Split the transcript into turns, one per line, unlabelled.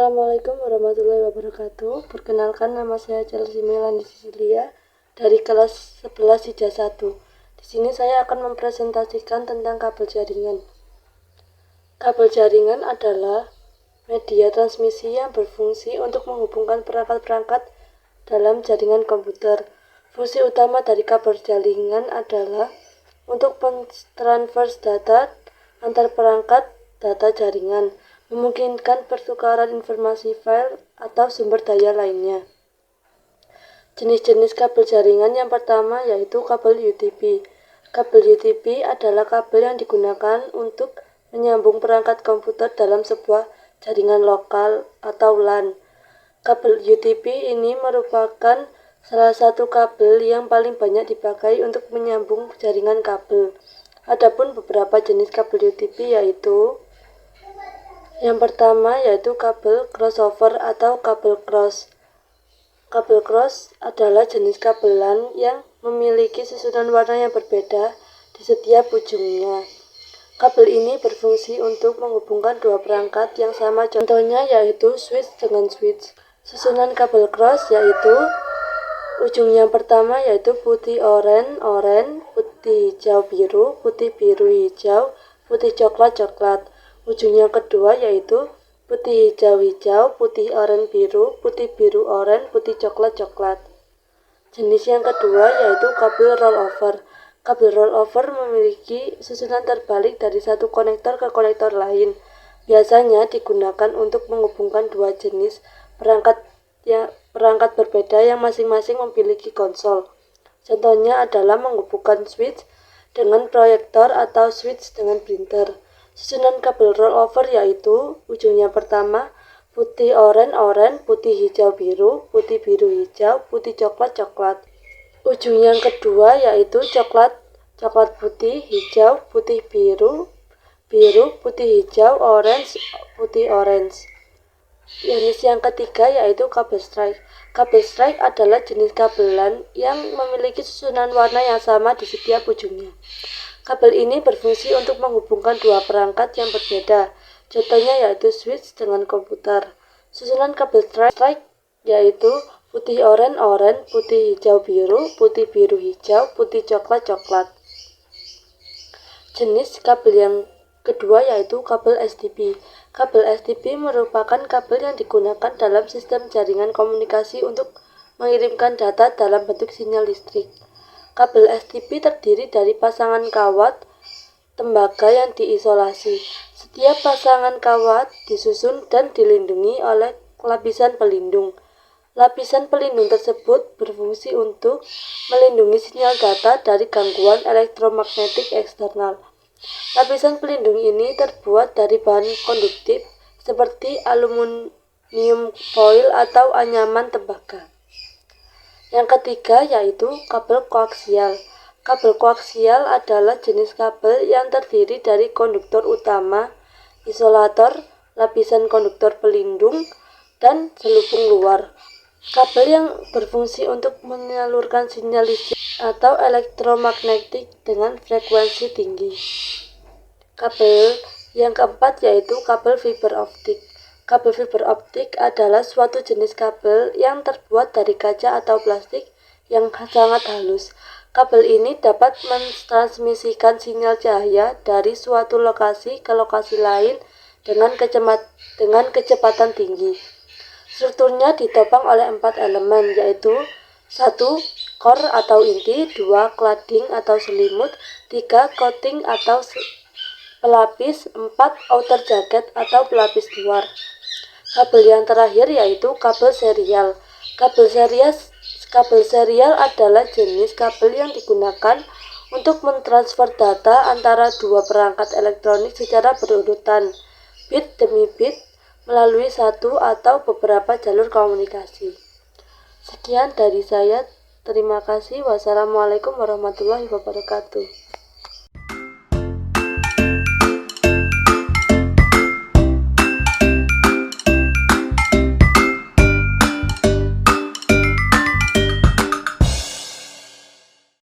Assalamualaikum warahmatullahi wabarakatuh. Perkenalkan, nama saya Chelsea Melanie Cecilia dari kelas 11 IJA 1. Di sini saya akan mempresentasikan tentang kabel jaringan. Kabel jaringan adalah media transmisi yang berfungsi untuk menghubungkan perangkat-perangkat dalam jaringan komputer. Fungsi utama dari kabel jaringan adalah untuk mentransfer data antar perangkat data jaringan, memungkinkan pertukaran informasi file atau sumber daya lainnya. Jenis-jenis kabel jaringan yang pertama yaitu kabel UTP. Kabel UTP adalah kabel yang digunakan untuk menyambung perangkat komputer dalam sebuah jaringan lokal atau LAN. Kabel UTP ini merupakan salah satu kabel yang paling banyak dipakai untuk menyambung jaringan kabel. Adapun beberapa jenis kabel UTP yaitu yang pertama yaitu kabel crossover atau kabel cross. Kabel cross adalah jenis kabel LAN yang memiliki susunan warna yang berbeda di setiap ujungnya. Kabel ini berfungsi untuk menghubungkan dua perangkat yang sama, contohnya yaitu switch dengan switch. Susunan kabel cross yaitu ujung yang pertama yaitu putih oranye, putih hijau biru, putih biru hijau, putih coklat. Ujung yang kedua yaitu putih hijau, putih oranye biru, putih biru oranye, putih coklat. Jenis yang kedua yaitu kabel rollover. Kabel rollover memiliki susunan terbalik dari satu konektor ke konektor lain. Biasanya digunakan untuk menghubungkan dua jenis perangkat berbeda yang masing-masing memiliki konsol. Contohnya adalah menghubungkan switch dengan proyektor atau switch dengan printer. Susunan kabel rollover yaitu ujung yang pertama putih oranye, putih hijau biru, putih biru hijau, putih coklat. Ujung yang kedua yaitu coklat putih, hijau, putih biru, putih hijau, putih orange. Jenis yang ketiga yaitu kabel strike. Kabel strike adalah jenis kabel LAN yang memiliki susunan warna yang sama di setiap ujungnya. Kabel ini berfungsi untuk menghubungkan dua perangkat yang berbeda. Contohnya yaitu switch dengan komputer. Susunan kabel strike yaitu putih oranye, putih hijau biru, putih biru hijau, putih coklat. Jenis kabel yang kedua yaitu kabel STP. Kabel STP merupakan kabel yang digunakan dalam sistem jaringan komunikasi untuk mengirimkan data dalam bentuk sinyal listrik. Kabel STP terdiri dari pasangan kawat tembaga yang diisolasi. Setiap pasangan kawat disusun dan dilindungi oleh lapisan pelindung. Lapisan pelindung tersebut berfungsi untuk melindungi sinyal data dari gangguan elektromagnetik eksternal. Lapisan pelindung ini terbuat dari bahan konduktif seperti aluminium foil atau anyaman tembaga. Yang ketiga yaitu kabel koaksial. Kabel koaksial adalah jenis kabel yang terdiri dari konduktor utama, isolator, lapisan konduktor pelindung, dan selubung luar. Kabel yang berfungsi untuk menyalurkan sinyal listrik atau elektromagnetik dengan frekuensi tinggi. Kabel yang keempat yaitu kabel fiber optik. Kabel fiber optik adalah suatu jenis kabel yang terbuat dari kaca atau plastik yang sangat halus. Kabel ini dapat mentransmisikan sinyal cahaya dari suatu lokasi ke lokasi lain dengan kecepatan tinggi. Strukturnya ditopang oleh 4 elemen yaitu 1. Core atau inti, 2. Cladding atau selimut, 3. Coating atau pelapis, 4. Outer jacket atau pelapis luar. Kabel yang terakhir yaitu kabel serial. Kabel serial adalah jenis kabel yang digunakan untuk mentransfer data antara dua perangkat elektronik secara berurutan, bit demi bit, melalui satu atau beberapa jalur komunikasi. Sekian dari saya. Terima kasih. Wassalamualaikum warahmatullahi wabarakatuh.